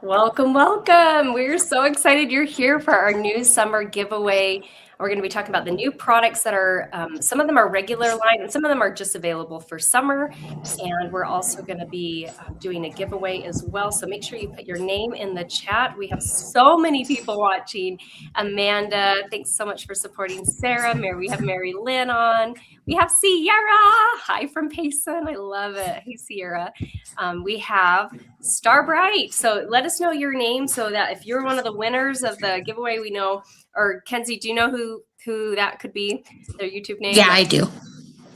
Welcome, welcome. We're so excited you're here for our new summer giveaway. We're going to be talking about the new products that are, some of them are regular line and some of them are just available for summer. And we're also going to be doing a giveaway as well. So make sure you put your name in the chat. We have so many people watching. Amanda, thanks so much for supporting Sarah. We have Mary Lynn on. We have Sierra. Hi from Payson. I love it. Hey, Sierra. We have Starbright. So let us know your name so that if you're one of the winners of the giveaway, we know. Or Kenzie, do you know who that could be? Their YouTube name? Yeah, I do.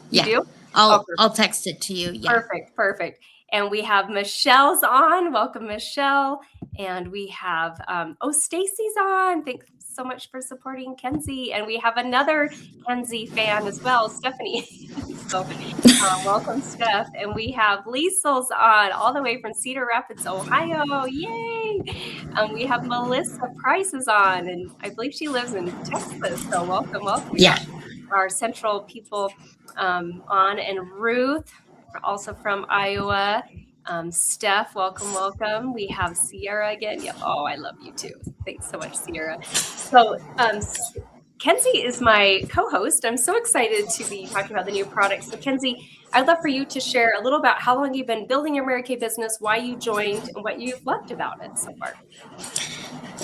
You do? I'll text it to you. Yeah. Perfect. And we have Michelle's on. Welcome, Michelle. And we have Stacy's on. Thanks so much for supporting Kenzie. And we have another Kenzie fan as well, Stephanie. So welcome, Steph. And we have Liesel's on all the way from Cedar Rapids, Ohio. Yay! We have Melissa Price is on, and I believe she lives in Texas. So welcome. Yeah. Our central people on, and Ruth, also from Iowa. Steph, welcome. We have Sierra again. Yeah. Oh, I love you too. Thanks so much, Sierra. So Kenzie is my co-host. I'm so excited to be talking about the new products. So Kenzie, I'd love for you to share a little about how long you've been building your Mary Kay business, why you joined, and what you've loved about it so far.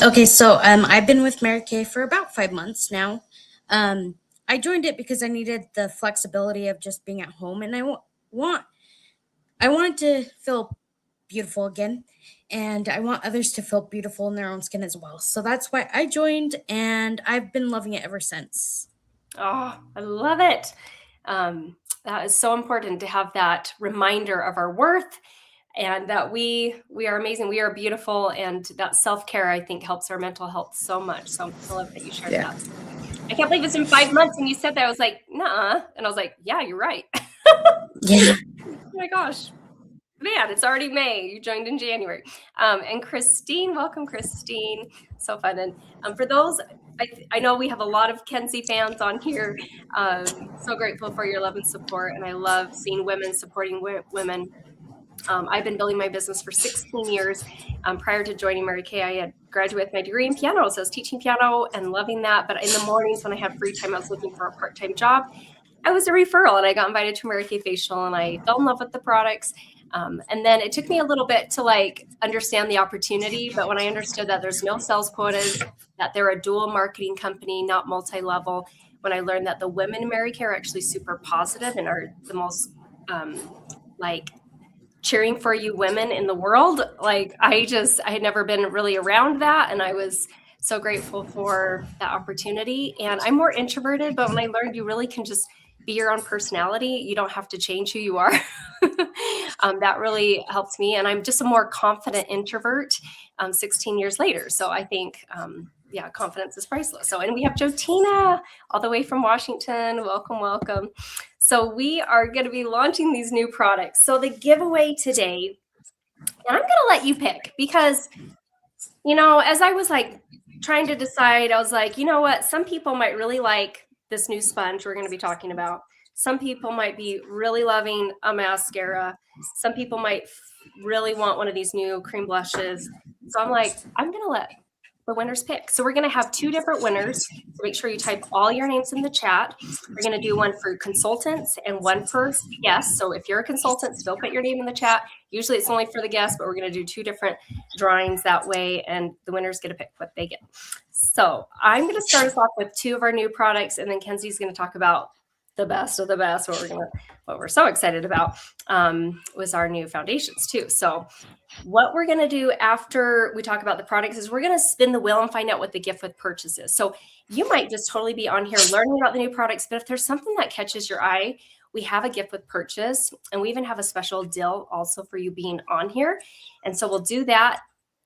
Okay, so I've been with Mary Kay for about 5 months now. I joined it because I needed the flexibility of just being at home, and I wanted to feel beautiful again, and I want others to feel beautiful in their own skin as well. So that's why I joined, and I've been loving it ever since. Oh, I love it. That is so important to have that reminder of our worth and that we are amazing. We are beautiful. And that self-care, I think, helps our mental health so much. So I love that you shared that. I can't believe it's been 5 months. And you said that. I was like, nah. And I was like, yeah, you're right. Yeah. Oh my gosh. Man, it's already May. You joined in January. And Christine, welcome, Christine. So fun. And for those, I know we have a lot of Kenzie fans on here. So grateful for your love and support. And I love seeing women supporting women. I've been building my business for 16 years. Prior to joining Mary Kay, I had graduated with my degree in piano. So I was teaching piano and loving that. But in the mornings when I had free time, I was looking for a part-time job. I was a referral and I got invited to Mary Kay Facial and I fell in love with the products. And then it took me a little bit to understand the opportunity. But when I understood that there's no sales quotas, that they're a dual marketing company, not multi-level, when I learned that the women in Mary Kay are actually super positive and are the most cheering for you women in the world. I had never been really around that. And I was so grateful for that opportunity. And I'm more introverted, but when I learned you really can just be your own personality, you don't have to change who you are. That really helped me. And I'm just a more confident introvert 16 years later. So I think, confidence is priceless. So, and we have Jotina all the way from Washington. Welcome. So we are going to be launching these new products. So the giveaway today, and I'm going to let you pick because, as I was trying to decide, I was like, you know what? Some people might really like this new sponge we're going to be talking about. Some people might be really loving a mascara. Some people might really want one of these new cream blushes. So I'm like, I'm going to let the winners pick. So we're going to have 2 different winners. So make sure you type all your names in the chat. We're going to do one for consultants and one for guests. So if you're a consultant, still put your name in the chat. Usually it's only for the guests, but we're going to do 2 different drawings that way, and the winners get to pick what they get. So I'm going to start us off with 2 of our new products, and then Kenzie's going to talk about the best of the best. What we're so excited about was our new foundations too. So what we're going to do after we talk about the products is we're going to spin the wheel and find out what the gift with purchase is. So you might just totally be on here learning about the new products, but if there's something that catches your eye, we have a gift with purchase, and we even have a special deal also for you being on here. And so we'll do that.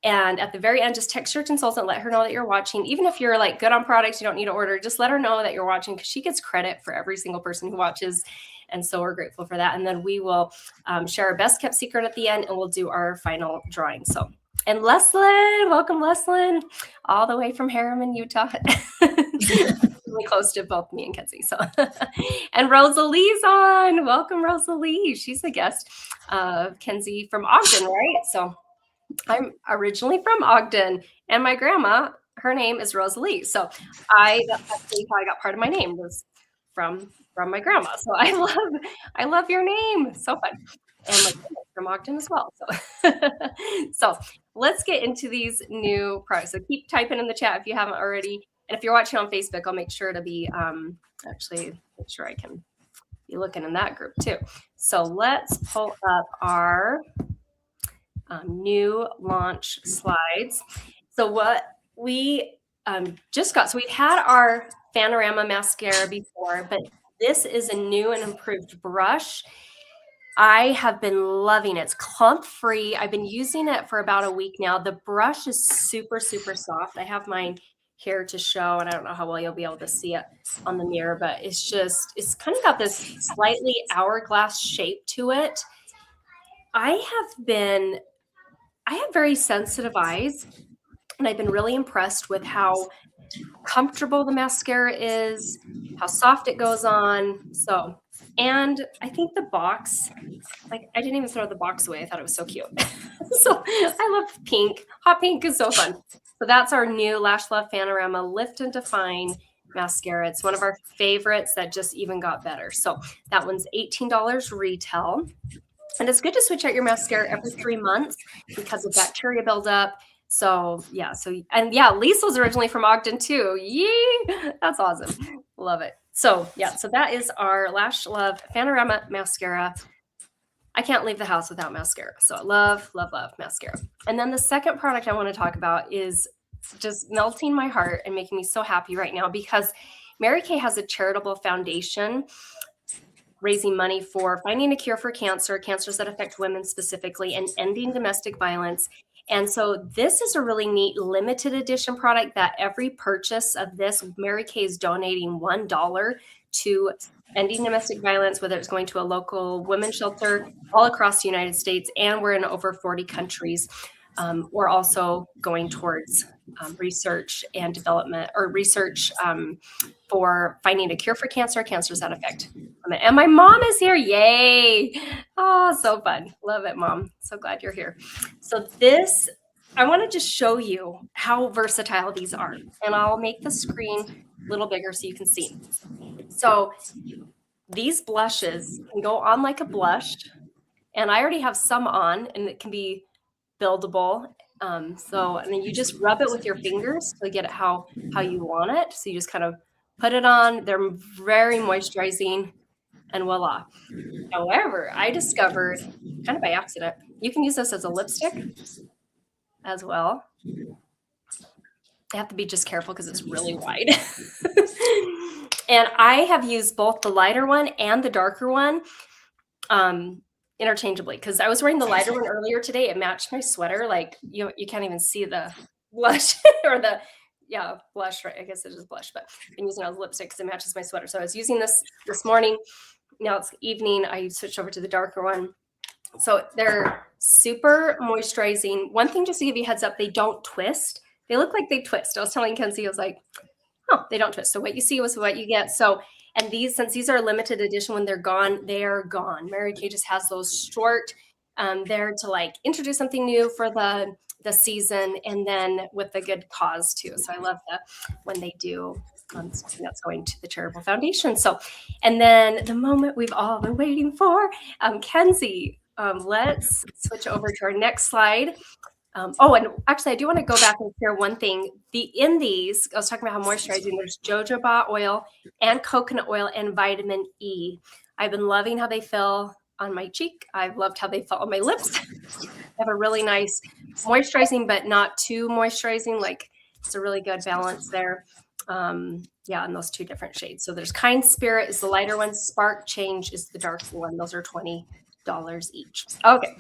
And at the very end, just text your consultant, let her know that you're watching. Even if you're good on products, you don't need to order, just let her know that you're watching because she gets credit for every single person who watches. And so we're grateful for that. And then we will share our best kept secret at the end, and we'll do our final drawing. So, and Leslyn, welcome Leslyn, all the way from Harriman, Utah. Really close to both me and Kenzie. So, and Rosalie's on. Welcome, Rosalie. She's a guest of Kenzie from Ogden, right? So I'm originally from Ogden, and my grandma, her name is Rosalie. So that's actually how I got part of my name was from my grandma. So I love your name. So fun. And my grandma's from Ogden as well. So so let's get into these new products. So keep typing in the chat if you haven't already. And if you're watching on Facebook, I'll make sure to be actually make sure I can be looking in that group too. So let's pull up our new launch slides. So what we just got, so we had our Fanorama mascara before, but this is a new and improved brush. I have been loving it. It's clump free. I've been using it for about a week now. The brush is super, super soft. I have mine here to show, and I don't know how well you'll be able to see it on the mirror, but it's kind of got this slightly hourglass shape to it. I have very sensitive eyes, and I've been really impressed with how comfortable the mascara is, how soft it goes on. So, and I think the box, like I didn't even throw the box away. I thought it was so cute. So I love pink. Hot pink is so fun. So that's our new Lash Love Fanorama Lift and Define mascara. It's one of our favorites that just even got better. So that one's $18 retail. And it's good to switch out your mascara every 3 months because of bacteria buildup. So yeah, Lisa was originally from Ogden too. Yee, that's awesome. Love it. So yeah, so that is our Lash Love Fanorama mascara. I can't leave the house without mascara. So I love, love, love mascara. And then the second product I want to talk about is just melting my heart and making me so happy right now because Mary Kay has a charitable foundation raising money for finding a cure for cancer, cancers that affect women specifically, and ending domestic violence. And so this is a really neat limited edition product that every purchase of this, Mary Kay is donating $1 to ending domestic violence, whether it's going to a local women's shelter all across the United States, and we're in over 40 countries. We're also going towards research and development or research for finding a cure for cancer, cancers that affect women. And my mom is here. Yay. Oh, so fun. Love it, Mom. So glad you're here. So I want to just show you how versatile these are. And I'll make the screen a little bigger so you can see. So these blushes can go on like a blush. And I already have some on, and it can be buildable. And then you just rub it with your fingers to get it how you want it. So you just kind of put it on. They're very moisturizing, and voila. However, I discovered kind of by accident, you can use this as a lipstick as well. You have to be just careful because it's really wide. And I have used both the lighter one and the darker one interchangeably because I was wearing the lighter one earlier today. It matched my sweater. Like you can't even see the blush or the blush, right? I guess it is blush, but I've been using it as lipstick because it matches my sweater. So I was using this morning. Now it's evening. I switched over to the darker one. So they're super moisturizing. One thing, just to give you a heads up, they don't twist. They look like they twist. I was telling Kenzie, I was like, oh, they don't twist. So what you see was what you get. So, and since these are limited edition, when they're gone, they are gone. Mary Kay just has those short there to like introduce something new for the season, and then with a good cause too. So I love that when they do something that's going to the charitable foundation. So, and then the moment we've all been waiting for, Kenzie, let's switch over to our next slide. And actually, I do want to go back and share one thing. In these, I was talking about how moisturizing. There's jojoba oil and coconut oil and vitamin E. I've been loving how they feel on my cheek. I've loved how they felt on my lips. They have a really nice moisturizing, but not too moisturizing. Like it's a really good balance there. In those two different shades. So there's Kind Spirit is the lighter one. Spark Change is the darker one. Those are $20 each. Okay.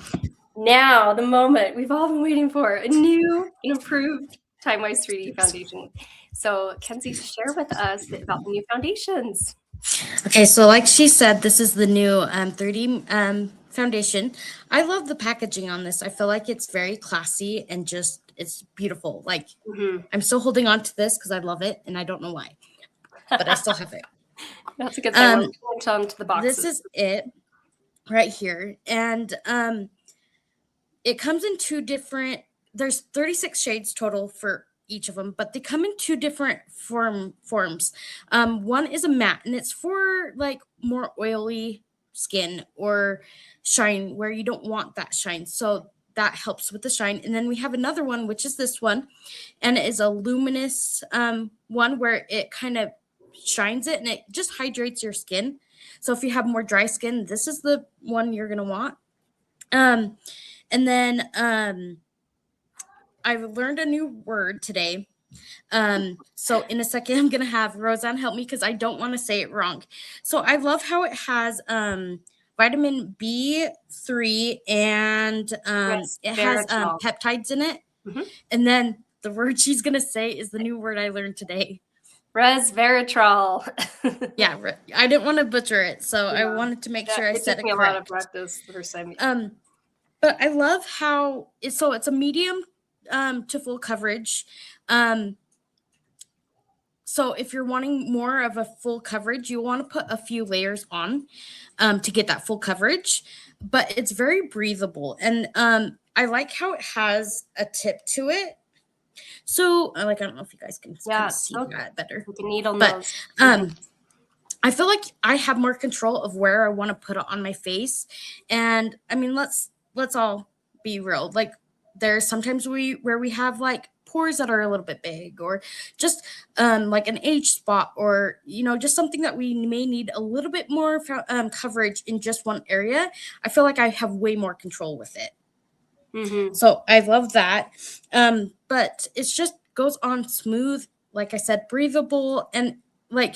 Now, the moment we've all been waiting for, a new improved Timewise 3D foundation. So, Kenzie, share with us about the new foundations. Okay, so like she said, this is the new 3D foundation. I love the packaging on this. I feel like it's very classy and just, it's beautiful. Like, I'm still holding on to this because I love it, and I don't know why, but I still have it. That's a good thing. Onto the boxes. This is it right here. And it comes in two different there's 36 shades total for each of them, but they come in two different forms. One is a matte, and it's for like more oily skin or shine where you don't want that shine. So that helps with the shine. And then we have another one, which is this one, and it is a luminous one where it kind of shines it and it just hydrates your skin. So if you have more dry skin, this is the one you're gonna want. And then I learned a new word today. So in a second, I'm gonna have Roseanne help me because I don't want to say it wrong. So I love how it has vitamin B3 and it has peptides in it. Mm-hmm. And then the word she's gonna say is the new word I learned today. Resveratrol. Yeah, I didn't want to butcher it, so I wanted to make sure I said it correct. It took me a lot of practice the first time. But I love how it's a medium to full coverage. So if you're wanting more of a full coverage, you want to put a few layers on to get that full coverage. But it's very breathable, and I like how it has a tip to it. So, I don't know if you guys can see that better. With the needle nose. I feel like I have more control of where I want to put it on my face. And I mean, let's all be real. Like, there's sometimes where we have like pores that are a little bit big, or just like an age spot, or just something that we may need a little bit more coverage in just one area. I feel like I have way more control with it. Mm-hmm. So I love that. But it's just goes on smooth, like I said, breathable. And like,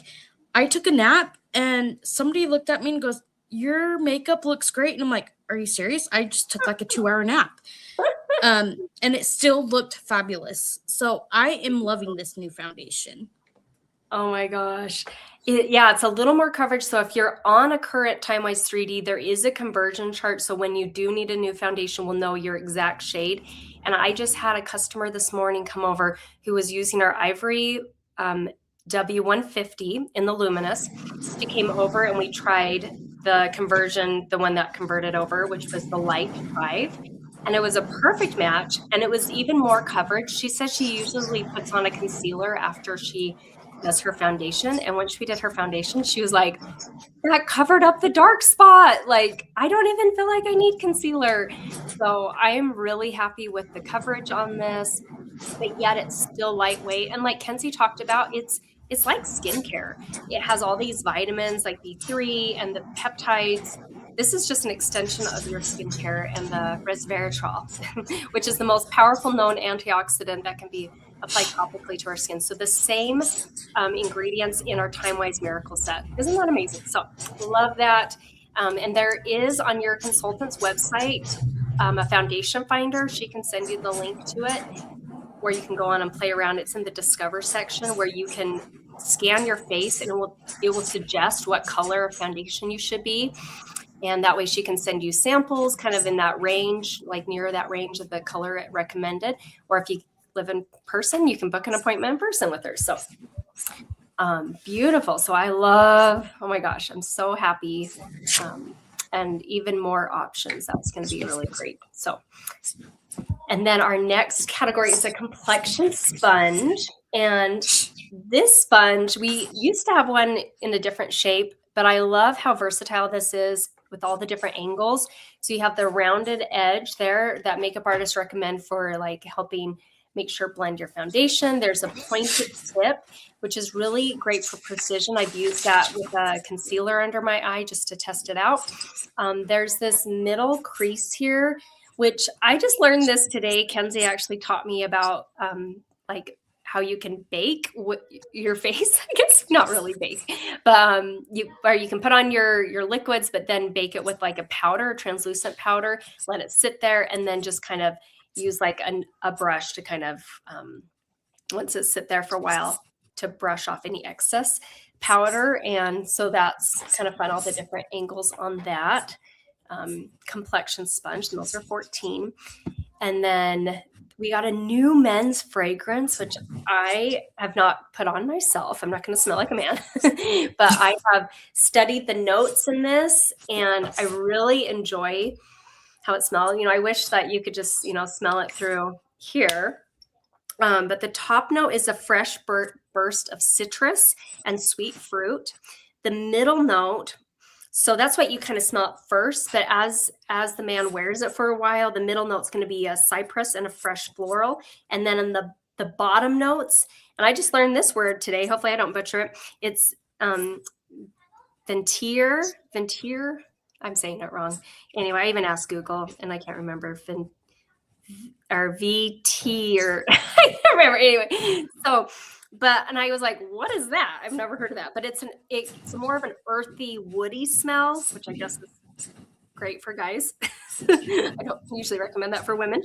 I took a nap and somebody looked at me and goes, "Your makeup looks great." And I'm like, "Are you serious? I just took like a 2-hour nap." And it still looked fabulous. So I am loving this new foundation. Oh my gosh. It's a little more coverage. So if you're on a current TimeWise 3D, there is a conversion chart. So when you do need a new foundation, we'll know your exact shade. And I just had a customer this morning come over who was using our Ivory W150 in the Luminous. She came over and we tried the conversion, the one that converted over, which was the Light 5. And it was a perfect match. And it was even more coverage. She says she usually puts on a concealer after she does her foundation. And when she did her foundation, she was like, "That covered up the dark spot. Like, I don't even feel like I need concealer." So I am really happy with the coverage on this, but yet it's still lightweight. And like Kenzie talked about, it's like skincare. It has all these vitamins like B3 and the peptides. This is just an extension of your skincare, and the resveratrol, which is the most powerful known antioxidant that can be applied topically to our skin. So the same ingredients in our TimeWise Miracle Set. Isn't that amazing? So love that. And there is on your consultant's website a foundation finder. She can send you the link to it where you can go on and play around. It's in the Discover section where you can scan your face and it will suggest what color of foundation you should be. And that way she can send you samples kind of in that range, like near that range of the color recommended. Or if you live in person, you can book an appointment in person with her. So beautiful. So I love, oh my gosh, I'm so happy. And even more options. That's going to be really great. So, and then our next category is a complexion sponge. And this sponge, we used to have one in a different shape, but I love how versatile this is with all the different angles. So you have the rounded edge there that makeup artists recommend for like helping make sure blend your foundation. There's a pointed tip, which is really great for precision. I've used that with a concealer under my eye just to test it out. There's this middle crease here, which I just learned this today. Kenzie actually taught me about like how you can bake your face. I guess not really bake, but you can put on your liquids, but then bake it with like a powder, translucent powder, let it sit there, and then just kind of use like a brush to kind of, once it sit there for a while, to brush off any excess powder. And so that's kind of fun, all the different angles on that. Complexion sponge, and those are 14. And then we got a new men's fragrance, which I have not put on myself. I'm not going to smell like a man, but I have studied the notes in this, and I really enjoy how it smells. I wish that you could just, smell it through here. But the top note is a fresh burst of citrus and sweet fruit. The middle note, so that's what you kind of smell at first, but as the man wears it for a while, the middle note's going to be a cypress and a fresh floral. And then in the bottom notes, and I just learned this word today, hopefully I don't butcher it, it's ventier, I'm saying it wrong. Anyway, I even asked Google and I can't remember or VT or I can't remember. Anyway, so, and I was like, what is that? I've never heard of that, but it's more of an earthy, woody smell, which I guess is great for guys. I don't usually recommend that for women,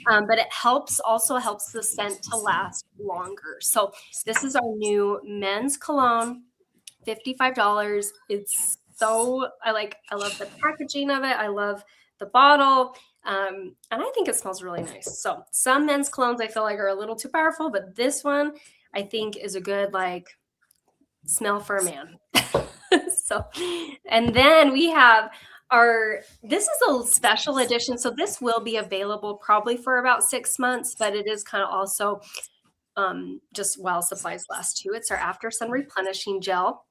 but it also helps the scent to last longer. So this is our new men's cologne, $55. It's I love the packaging of it. I love the bottle. And I think it smells really nice. So some men's colognes I feel like are a little too powerful, but this one I think is a good smell for a man. So, and then we have this is a special edition. So this will be available probably for about 6 months, but it is kind of also just while supplies last too. It's our After Sun Replenishing Gel.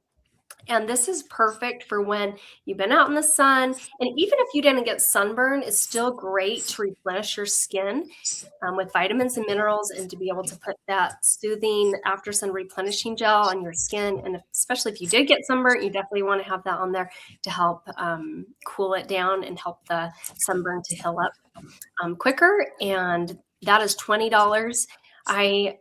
And this is perfect for when you've been out in the sun. And even if you didn't get sunburn, it's still great to replenish your skin with vitamins and minerals, and to be able to put that soothing After Sun Replenishing Gel on your skin. And especially if you did get sunburn, you definitely want to have that on there to help cool it down and help the sunburn to heal up quicker. And that is $20. I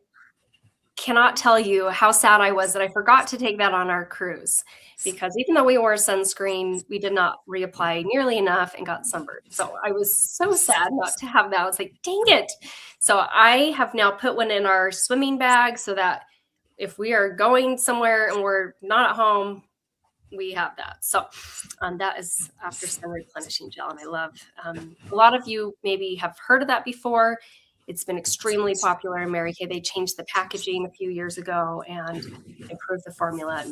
cannot tell you how sad I was that I forgot to take that on our cruise, because even though we wore sunscreen, we did not reapply nearly enough and got sunburned. So I was so sad not to have that. I was like, dang it. So I have now put one in our swimming bag so that if we are going somewhere and we're not at home, we have that. So that is After Sun Replenishing Gel. And I love, a lot of you maybe have heard of that before. It's been extremely popular in Mary Kay. They changed the packaging a few years ago and improved the formula.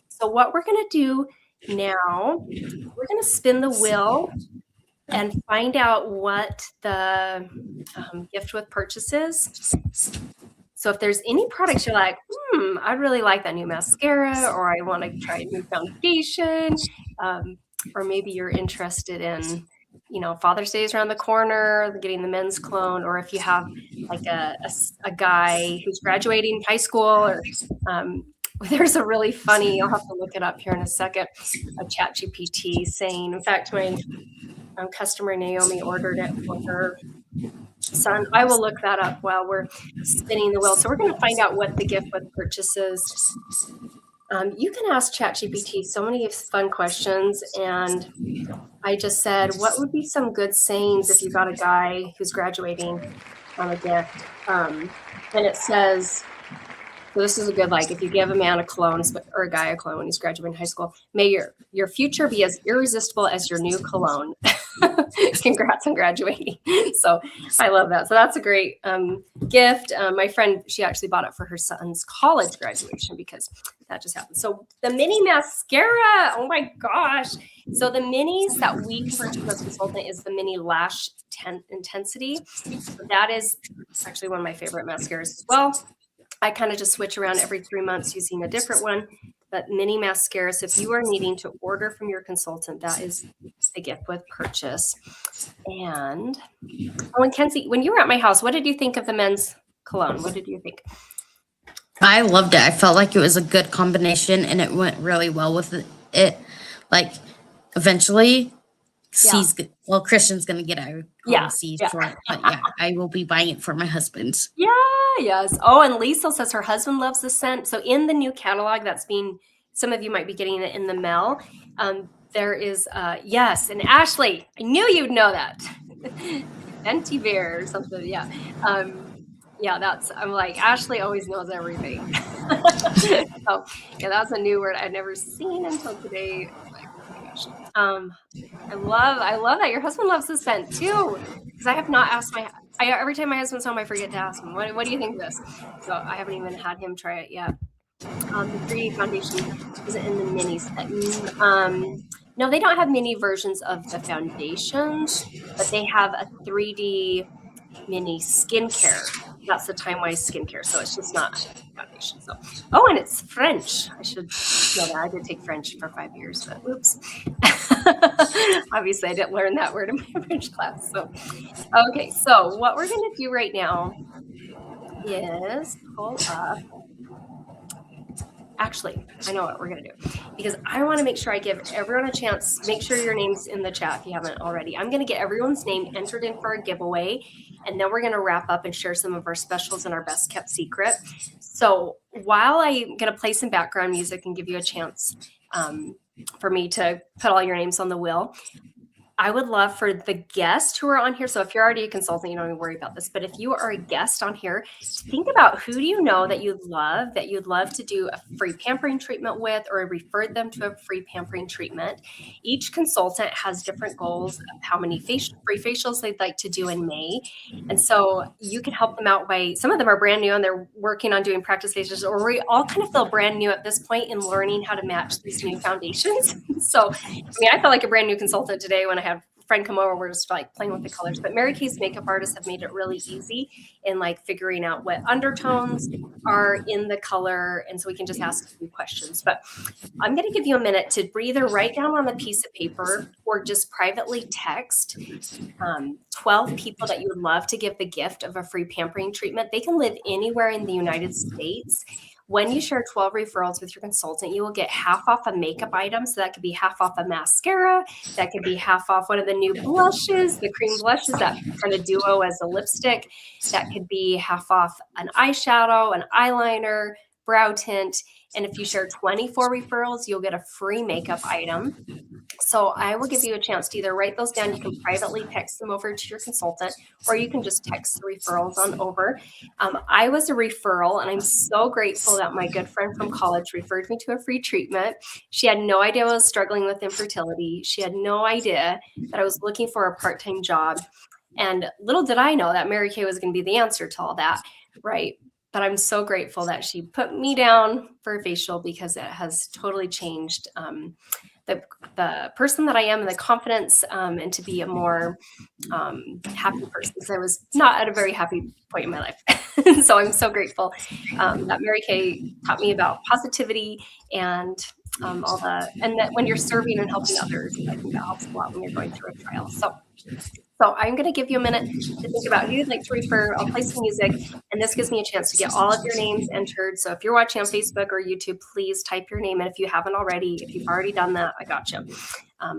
So what we're going to do now, we're going to spin the wheel and find out what the gift with purchase is. So if there's any products you're like, I'd really like that new mascara, or I want to try a new foundation, or maybe you're interested in, Father's Day is around the corner, getting the men's cologne, or if you have like a guy who's graduating high school, or there's a really funny, I'll have to look it up here in a second, a ChatGPT saying, in fact, my customer Naomi ordered it for her son. I will look that up while we're spinning the wheel. So we're going to find out what the gift with purchase is. You can ask ChatGPT so many fun questions, and I just said, what would be some good sayings if you got a guy who's graduating on a gift? And it says, so this is a good, if you give a man a cologne, or a guy a cologne when he's graduating high school, may your future be as irresistible as your new cologne. Congrats on graduating. So I love that. So that's a great gift. My friend, she actually bought it for her son's college graduation because that just happened. So the mini mascara, oh my gosh. So the minis that we can purchase as a consultant is the mini lash intensity. That is actually one of my favorite mascaras as well. I kind of just switch around every 3 months using a different one. But mini mascara, so if you are needing to order from your consultant, that is the gift with purchase. And Kenzie, when you were at my house, what did you think of the men's cologne? What did you think? I loved it. I felt like it was a good combination, and it went really well with it. Eventually, Christian's going to get a seed for it. But I will be buying it for my husband. Yeah, yes. Oh, and Lisa says her husband loves the scent. So in the new catalog some of you might be getting it in the mail. There is, yes. And Ashley, I knew you'd know that. Venti Bear or something. Yeah. I'm like, Ashley always knows everything. So that's a new word I'd never seen until today. I love that your husband loves the scent too, because I have not asked every time my husband's home, I forget to ask him, what do you think of this? So I haven't even had him try it yet. The 3D foundation isn't in the minis. No, they don't have mini versions of the foundations, but they have a 3D mini skincare. That's the Time Wise skincare. So it's just not foundation. So, oh, and it's French. I should know that. I did take French for 5 years, but oops. Obviously, I didn't learn that word in my French class. So, okay. So what we're going to do right now is pull up. Actually, I know what we're going to do, because I want to make sure I give everyone a chance. Make sure your name's in the chat if you haven't already. I'm going to get everyone's name entered in for a giveaway, and then we're going to wrap up and share some of our specials and our best kept secret. So while I'm going to play some background music and give you a chance for me to put all your names on the wheel, I would love for the guests who are on here. So if you're already a consultant, you don't even worry about this. But if you are a guest on here, think about who do you know that you'd love to do a free pampering treatment with, or refer them to a free pampering treatment. Each consultant has different goals of how many free facials they'd like to do in May. And so you can help them out by, some of them are brand new and they're working on doing practice facials, or we all kind of feel brand new at this point in learning how to match these new foundations. So, I mean, I felt like a brand new consultant today when I had a friend come over. We're just like playing with the colors, but Mary Kay's makeup artists have made it really easy in like figuring out what undertones are in the color. And so we can just ask a few questions, but I'm going to give you a minute to either write down on a piece of paper or just privately text 12 people that you would love to give the gift of a free pampering treatment. They can live anywhere in the United States. When you share 12 referrals with your consultant, you will get half off a makeup item. So that could be half off a mascara. That could be half off one of the new blushes, the cream blushes, that kind of duo as a lipstick. That could be half off an eyeshadow, an eyeliner, brow tint. And if you share 24 referrals, you'll get a free makeup item. So I will give you a chance to either write those down. You can privately text them over to your consultant, or you can just text the referrals on over. I was a referral, and I'm so grateful that my good friend from college referred me to a free treatment. She had no idea I was struggling with infertility. She had no idea that I was looking for a part-time job. And little did I know that Mary Kay was going to be the answer to all that, right? But I'm so grateful that she put me down for a facial, because it has totally changed the person that I am, and the confidence, and to be a more happy person, because I was not at a very happy point in my life. So I'm so grateful that Mary Kay taught me about positivity and and that when you're serving and helping others, I think that helps a lot when you're going through a trial. So I'm going to give you a minute to think about who you'd like to refer. I'll play some music, and this gives me a chance to get all of your names entered. So if you're watching on Facebook or YouTube, please type your name in if you haven't already. If you've already done that, I got you.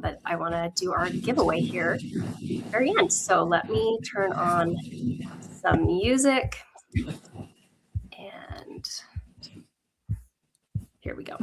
But I want to do our giveaway here at the very end. So let me turn on some music, and here we go.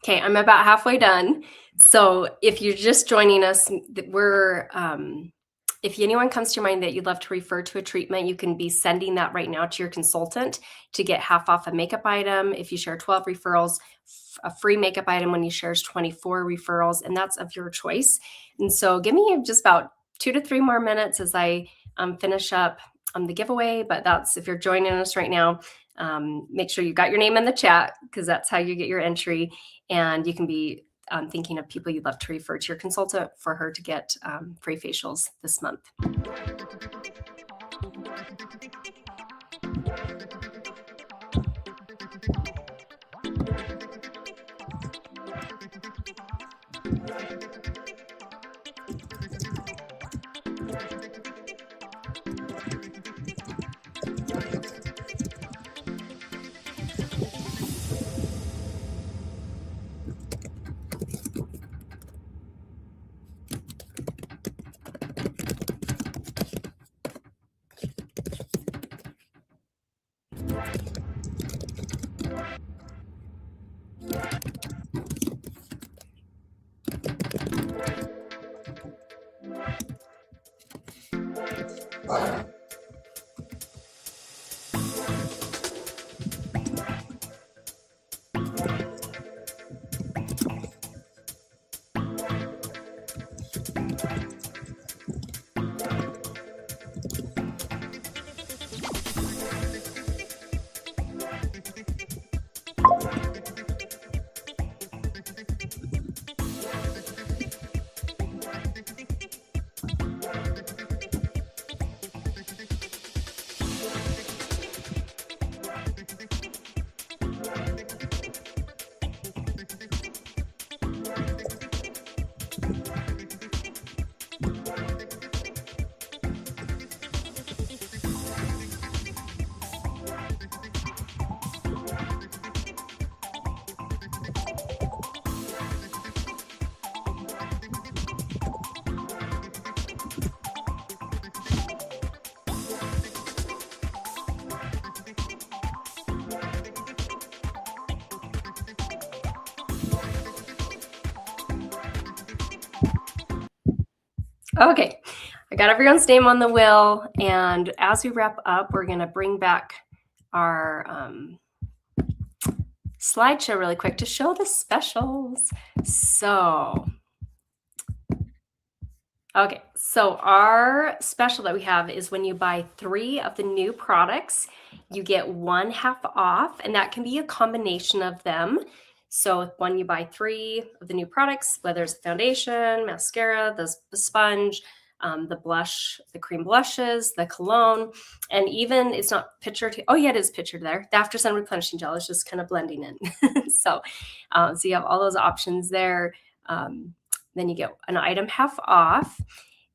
Okay, I'm about halfway done. So if you're just joining us, if anyone comes to your mind that you'd love to refer to a treatment, you can be sending that right now to your consultant to get half off a makeup item. If you share 12 referrals, a free makeup item when you share 24 referrals, and that's of your choice. And so give me just about 2 to 3 more minutes as I finish up the giveaway. But that's, if you're joining us right now, make sure you got your name in the chat, because that's how you get your entry. And you can be thinking of people you'd love to refer to your consultant for her to get free facials this month. Okay, I got everyone's name on the wheel, and as we wrap up, we're going to bring back our slideshow really quick to show the specials. So, okay, so our special that we have is when you buy 3 of the new products, you get 1 half off, and that can be a combination of them. So when you buy 3 of the new products, whether it's foundation, mascara, the sponge, the blush, the cream blushes, the cologne, and even it's not pictured. Oh yeah, it is pictured there. The After Sun replenishing gel is just kind of blending in. So you have all those options there. Then you get an item half off.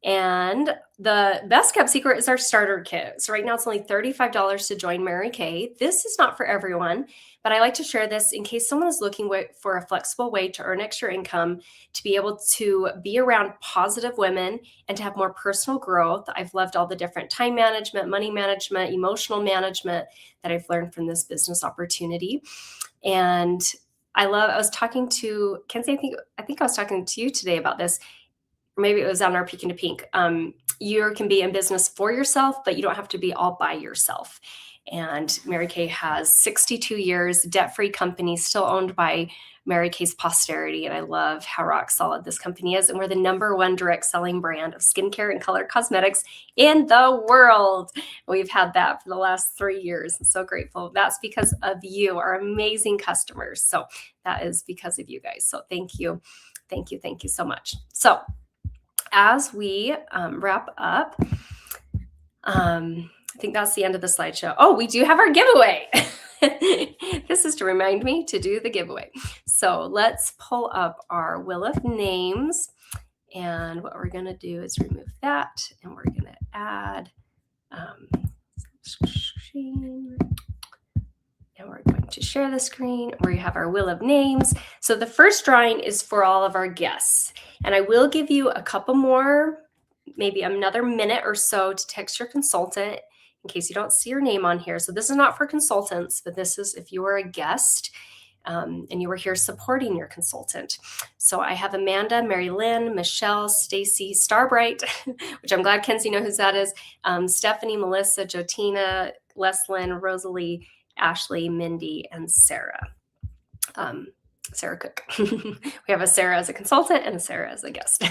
And the best kept secret is our starter kit. So right now it's only $35 to join Mary Kay. This is not for everyone, but I like to share this in case someone is looking for a flexible way to earn extra income, to be able to be around positive women and to have more personal growth. I've loved all the different time management, money management, emotional management that I've learned from this business opportunity. And I was talking to Kenzie, I think I was talking to you today about this. Maybe it was on our Peeking to Pink. You can be in business for yourself, but you don't have to be all by yourself. And Mary Kay has 62 years, debt-free company, still owned by Mary Kay's posterity. And I love how rock solid this company is. And we're the #1 direct selling brand of skincare and color cosmetics in the world. We've had that for the last 3 years. I'm so grateful. That's because of you, our amazing customers. So that is because of you guys. So thank you. Thank you. Thank you so much. So as we wrap up, I think that's the end of the slideshow. Oh, we do have our giveaway. This is to remind me to do the giveaway. So let's pull up our Wheel of Names. And what we're going to do is remove that. And we're going to add screen. And we're going to share the screen where you have our Wheel of Names. So the first drawing is for all of our guests. And I will give you a couple more, maybe another minute or so to text your consultant in case you don't see your name on here. So this is not for consultants, but this is if you are a guest. and you were here supporting your consultant. So I have Amanda, Mary Lynn, Michelle, Stacy, Starbright, which I'm glad Kenzie knows who that is, Stephanie, Melissa, Jotina, Leslyn, Rosalie, Ashley, Mindy, and Sarah. Sarah Cook. We have a Sarah as a consultant and a Sarah as a guest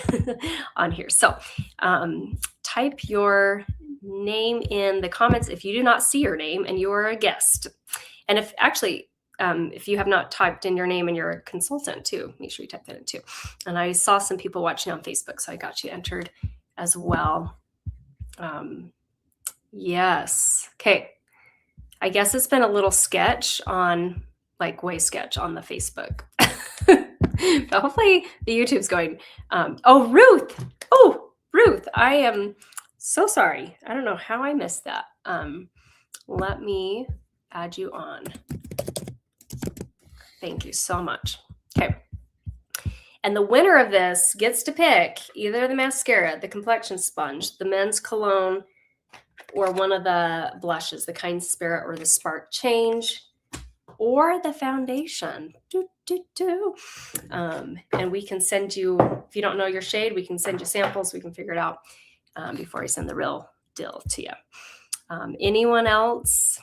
on here. So type your name in the comments if you do not see your name and you are a guest. And if you have not typed in your name and you're a consultant too, make sure you type that in too. And I saw some people watching on Facebook, so I got you entered as well. Yes. Okay. I guess it's been a little sketch on way sketch on the Facebook. But hopefully the YouTube's going. Oh, Ruth. Oh, Ruth. I am so sorry. I don't know how I missed that. Let me add you on. Thank you so much. Okay. And the winner of this gets to pick either the mascara, the complexion sponge, the men's cologne, or one of the blushes, the Kind Spirit or the Spark Change, or the foundation. And we can send you, if you don't know your shade, we can send you samples. We can figure it out before I send the real deal to you. Anyone else?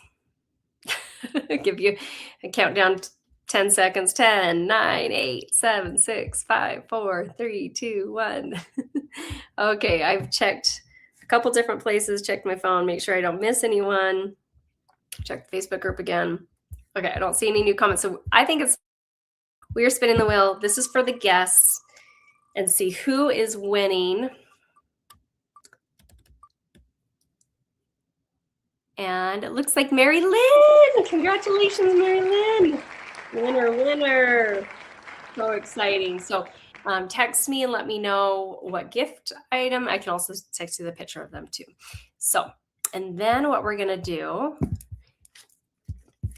Give you a countdown, 10 seconds, 10, 9, 8, 7, 6, 5, 4, 3, 2, 1. Okay, I've checked a couple different places, checked my phone, make sure I don't miss anyone. Check the Facebook group again. Okay, I don't see any new comments. So I think we're spinning the wheel. This is for the guests and see who is winning. And it looks like Mary Lynn. Congratulations, Mary Lynn. Winner. So exciting. So text me and let me know what gift item. I can also text you the picture of them too. So, and then what we're going to do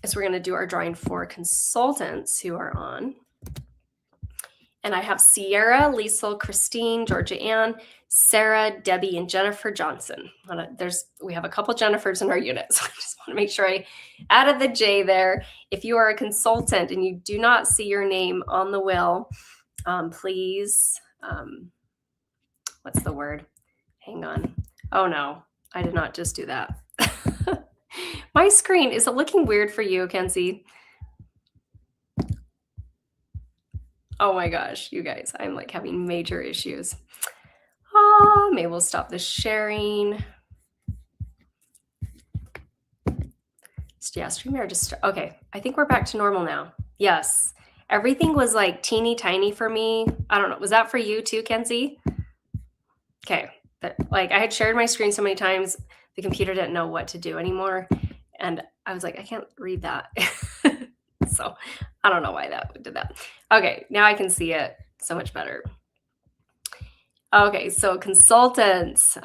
is we're going to do our drawing for consultants who are on. And I have Sierra, Liesl, Christine, Georgia Ann, Sarah, Debbie, and Jennifer Johnson. We have a couple Jennifers in our unit, so I just want to make sure I added the J there. If you are a consultant and you do not see your name on the wheel, please, what's the word? Hang on. Oh no, I did not just do that. My screen, is it looking weird for you, Kenzie? Oh my gosh, you guys, I'm having major issues. Maybe we'll stop the sharing. Yeah, StreamYard just, okay. I think we're back to normal now. Yes. Everything was teeny tiny for me. I don't know. Was that for you too, Kenzie? Okay. But I had shared my screen so many times, the computer didn't know what to do anymore. And I was like, I can't read that. So I don't know why that did that. Okay, now I can see it so much better. Okay, so consultants.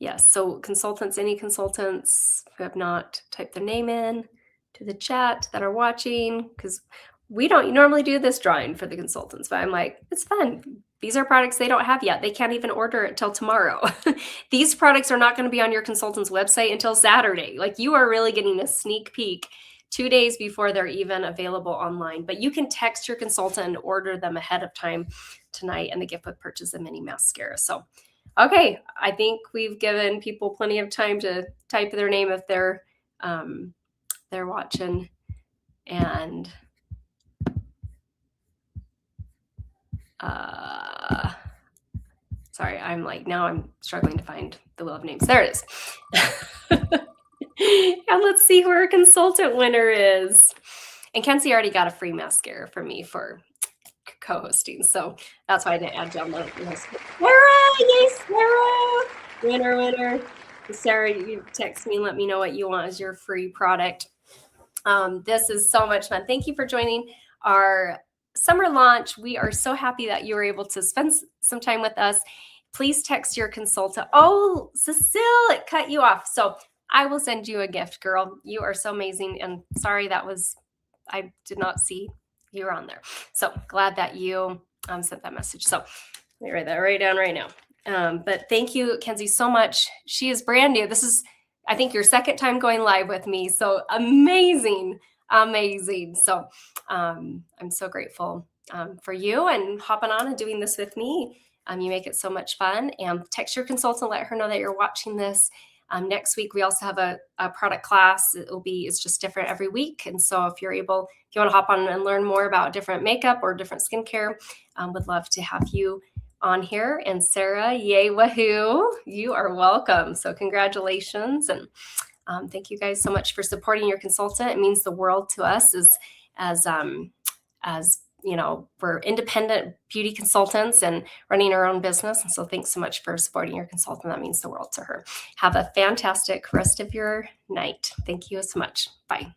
Yes, so consultants, any consultants who have not typed their name in to the chat that are watching, because we don't normally do this drawing for the consultants, but I'm like, it's fun. These are products they don't have yet. They can't even order it till tomorrow. These products are not going to be on your consultant's website until Saturday. You are really getting a sneak peek 2 days before they're even available online. But you can text your consultant and order them ahead of time tonight, and the gift with purchase a mini mascara. So, okay, I think we've given people plenty of time to type their name if they're watching. And sorry, now I'm struggling to find the wheel of names. There it is. And let's see who our consultant winner is. And Kenzie already got a free mascara for me for co-hosting, so that's why I didn't add you on the list. Sarah, yay, Sarah! Winner. Sarah, you text me and let me know what you want as your free product. This is so much fun. Thank you for joining our summer launch. We are so happy that you were able to spend some time with us. Please text your consultant. Oh, Cecile, it cut you off. So I will send you a gift, girl. You are so amazing. And sorry, I did not see you were on there. So glad that you sent that message. So let me write that right down right now. But thank you, Kenzie, so much. She is brand new. This is I think your second time going live with me. So amazing, amazing. So I'm so grateful for you and hopping on and doing this with me. You make it so much fun. And text your consultant, let her know that you're watching this. Next week, we also have a product class. It's just different every week. And so if you want to hop on and learn more about different makeup or different skincare, would love to have you on here. And Sarah, yay, wahoo, you are welcome. So congratulations. And thank you guys so much for supporting your consultant. It means the world to us as you know, we're independent beauty consultants and running our own business. And so thanks so much for supporting your consultant. That means the world to her. Have a fantastic rest of your night. Thank you so much. Bye.